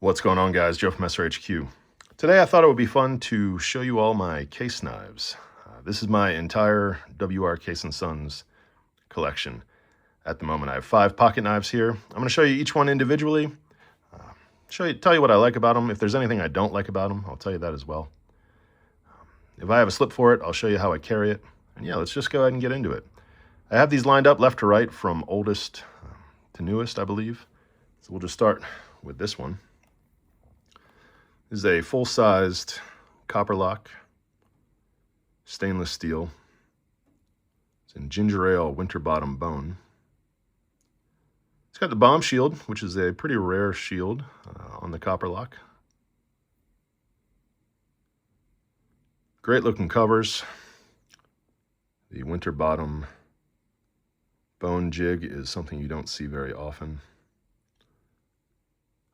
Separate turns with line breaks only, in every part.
What's going on, guys? Joe from SRHQ. Today I thought it would be fun to show you all my case knives. This is my entire WR Case & Sons collection. At the moment I have 5 pocket knives here. I'm going to show you each one individually, tell you what I like about them. If there's anything I don't like about them, I'll tell you that as well. If I have a slip for it, I'll show you how I carry it. And yeah, let's just go ahead and get into it. I have these lined up left to right from oldest to newest, I believe. So we'll just start with this one. This is a full-sized CopperLock stainless steel. It's in Ginger Ale Winterbottom Bone. It's got the bomb shield, which is a pretty rare shield on the CopperLock. Great looking covers. The Winterbottom Bone jig is something you don't see very often.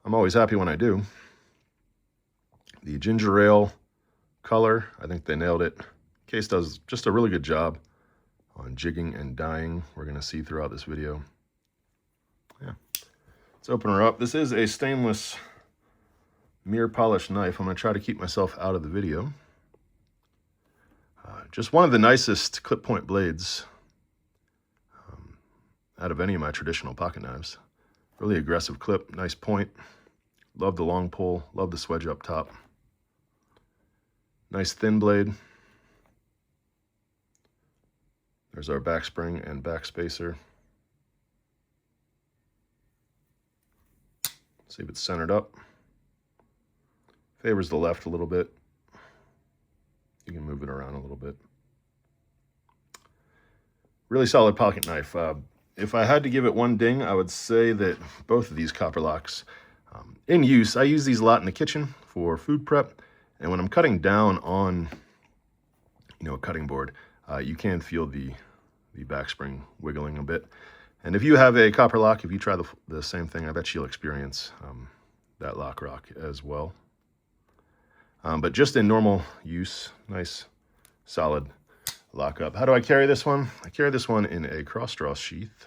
I'm always happy when I do. The ginger ale color, I think they nailed it. Case does just a really good job on jigging and dyeing. We're going to see throughout this video. Yeah, let's open her up. This is a stainless mirror polished knife. I'm going to try to keep myself out of the video. Just one of the nicest clip point blades out of any of my traditional pocket knives. Really aggressive clip, nice point. Love the long pull, love the swedge up top. Nice thin blade. There's our back spring and back spacer. See if it's centered up. Favors the left a little bit. You can move it around a little bit. Really solid pocket knife. If I had to give it one ding, I would say that both of these CopperLocks, in use, I use these a lot in the kitchen for food prep. And when I'm cutting down on, a cutting board, you can feel the back spring wiggling a bit. And if you have a CopperLock, if you try the same thing, I bet you'll experience that lock rock as well. But just in normal use, nice, solid lock up. How do I carry this one? I carry this one in a cross draw sheath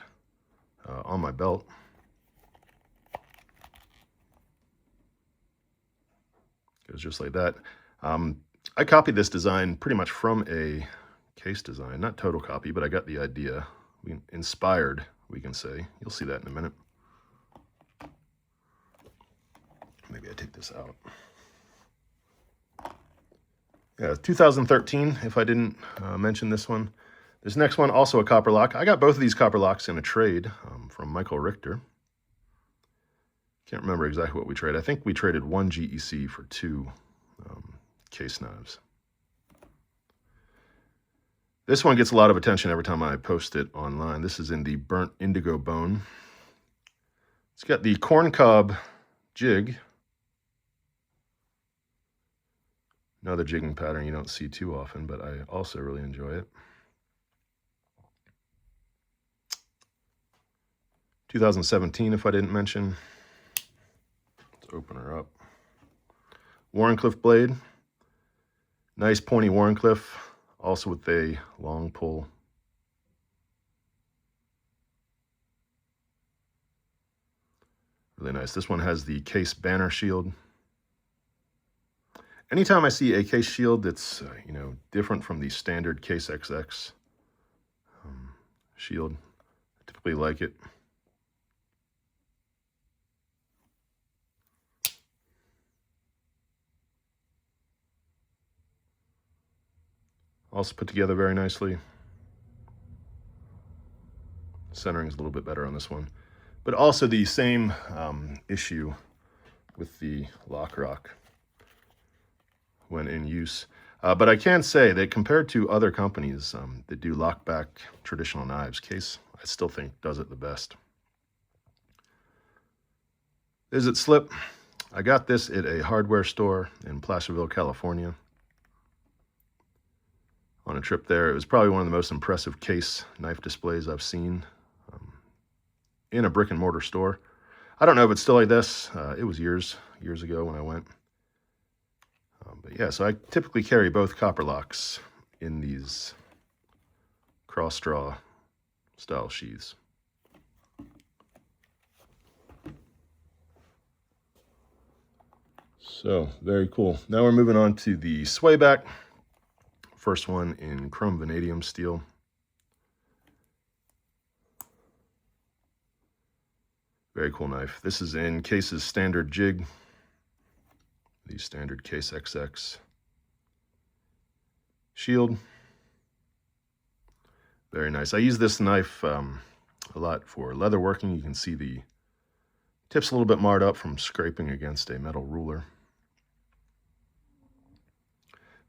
on my belt. Goes just like that. I copied this design pretty much from a case design, not total copy, but I got the idea. Inspired, we can say. You'll see that in a minute. Maybe I take this out. Yeah, 2013, if I didn't mention this one. This next one, also a CopperLock. I got both of these CopperLocks in a trade from Michael Richter. Can't remember exactly what we traded. I think we traded 1 GEC for 2 case knives. This one gets a lot of attention every time I post it online. This is in the Burnt Indigo Bone. It's got the corncob jig. Another jigging pattern you don't see too often, but I also really enjoy it. 2017, if I didn't mention. Let's open her up. Wharncliffe blade. Nice pointy Wharncliffe, also with a long pull. Really nice. This one has the case banner shield. Anytime I see a case shield that's, different from the standard Case XX shield, I typically like it. Also put together very nicely. Centering is a little bit better on this one. But also the same issue with the lock rock when in use. But I can say that compared to other companies that do lockback traditional knives, Case, I still think, does it the best. Is it slip? I got this at a hardware store in Placerville, California. On a trip there, it was probably one of the most impressive case knife displays I've seen in a brick and mortar store. I don't know if it's still like this. It was years ago when I went. But yeah, so I typically carry both CopperLocks in these cross draw style sheaths. So very cool. Now we're moving on to the Swayback. First one in chrome vanadium steel. Very cool knife. This is in Case's standard jig. The standard Case XX shield. Very nice. I use this knife a lot for leather working. You can see the tip's a little bit marred up from scraping against a metal ruler.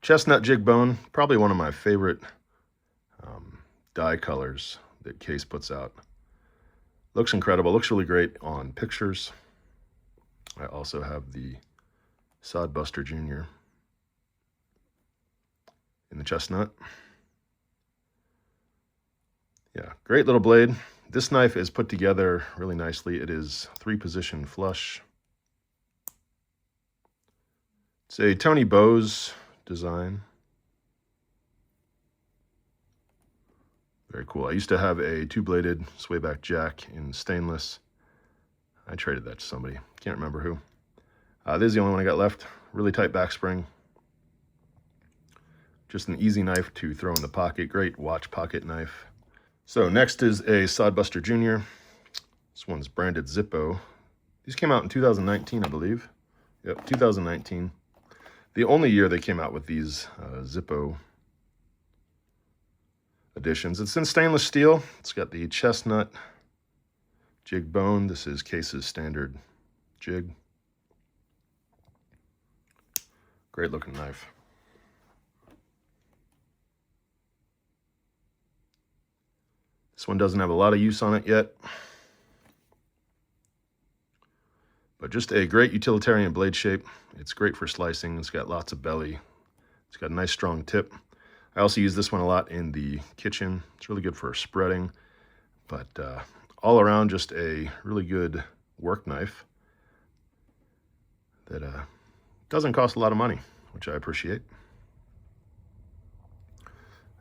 Chestnut Jigged Bone, probably one of my favorite dye colors that Case puts out. Looks incredible, looks really great on pictures. I also have the Sodbuster Jr. in the chestnut. Yeah, great little blade. This knife is put together really nicely. It is 3-position flush. It's a Tony Bowes design. Very cool. I used to have a 2-bladed Swayback jack in stainless. I traded that to somebody. Can't remember who. This is the only one I got left. Really tight back spring. Just an easy knife to throw in the pocket. Great watch pocket knife. So next is a Sodbuster Jr. This one's branded Zippo. These came out in 2019, I believe. Yep, 2019. The only year they came out with these Zippo editions. It's in stainless steel. It's got the Chestnut Jigged Bone. This is Case's standard jig. Great looking knife. This one doesn't have a lot of use on it yet, but just a great utilitarian blade shape. It's great for slicing. It's got lots of belly. It's got a nice strong tip. I also use this one a lot in the kitchen. It's really good for spreading, but all around just a really good work knife that doesn't cost a lot of money, which I appreciate.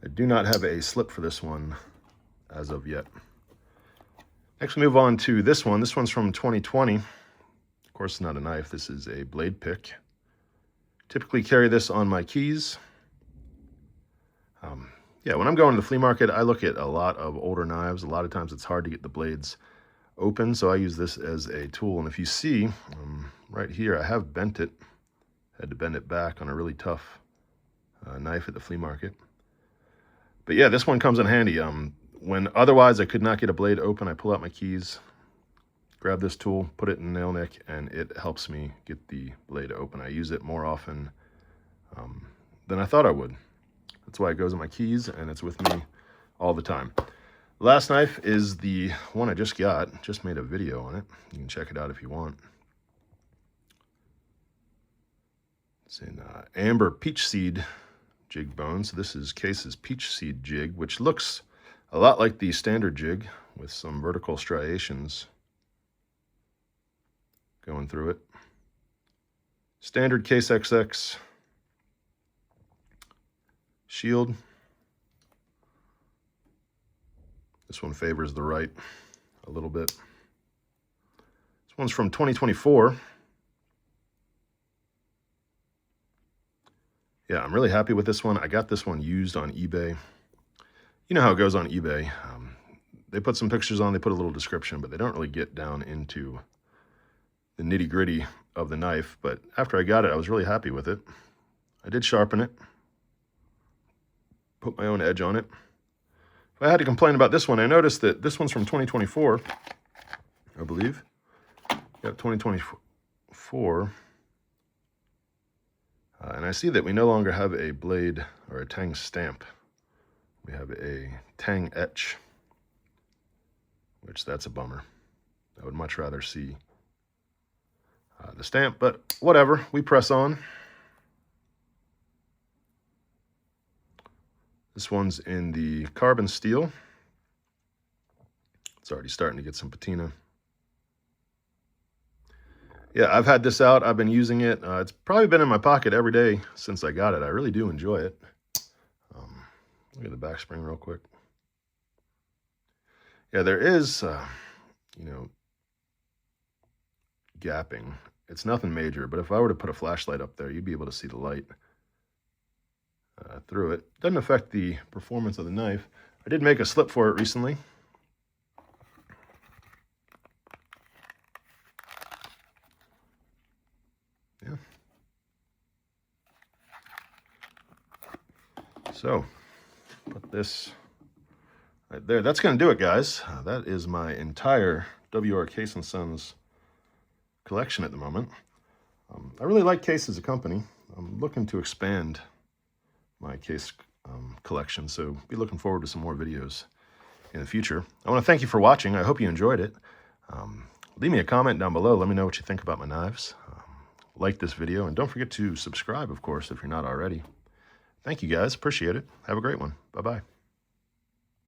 I do not have a slip for this one as of yet. Next, we move on to this one. This one's from 2020. Of course, it's not a knife. This is a blade pick. Typically carry this on my keys. Yeah, when I'm going to the flea market, I look at a lot of older knives. A lot of times it's hard to get the blades open, so I use this as a tool. And if you see, right here, I have bent it. Had to bend it back on a really tough knife at the flea market. But yeah, this one comes in handy. When otherwise I could not get a blade open, I pull out my keys, grab this tool, put it in the nail nick, and it helps me get the blade open. I use it more often than I thought I would. That's why it goes in my keys, and it's with me all the time. Last knife is the one I just got. Just made a video on it. You can check it out if you want. It's in amber peach seed jig bone. So this is Case's peach seed jig, which looks a lot like the standard jig with some vertical striations going through it. Standard Case XX shield. This one favors the right a little bit. This one's from 2024. Yeah, I'm really happy with this one. I got this one used on eBay. You know how it goes on eBay. They put some pictures on, they put a little description, but they don't really get down into the nitty-gritty of the knife. But after I got it, I was really happy with it. I did sharpen it, put my own edge on it. If I had to complain about this one, I noticed that this one's from 2024, I believe. Yep, 2024. And I see that we no longer have a blade or a tang stamp. We have a tang etch, which that's a bummer. I would much rather see the stamp, but whatever, we press on. This one's in the carbon steel. It's already starting to get some patina. Yeah, I've had this out. I've been using it. It's probably been in my pocket every day since I got it. I really do enjoy it. Look at the back spring real quick. Yeah, there is, you know, gapping It's nothing major, but if I were to put a flashlight up there, you'd be able to see the light through it. Doesn't affect the performance of the knife. I did make a slip for it recently. Yeah. So, put this right there. That's going to do it, guys. That is my entire WR Case & Sons collection at the moment. I really like Case as a company. I'm looking to expand my case collection, so be looking forward to some more videos in the future. I want to thank you for watching. I hope you enjoyed it. Leave me a comment down below. Let me know what you think about my knives. Like this video, and don't forget to subscribe, of course, if you're not already. Thank you, guys. Appreciate it. Have a great one. Bye-bye.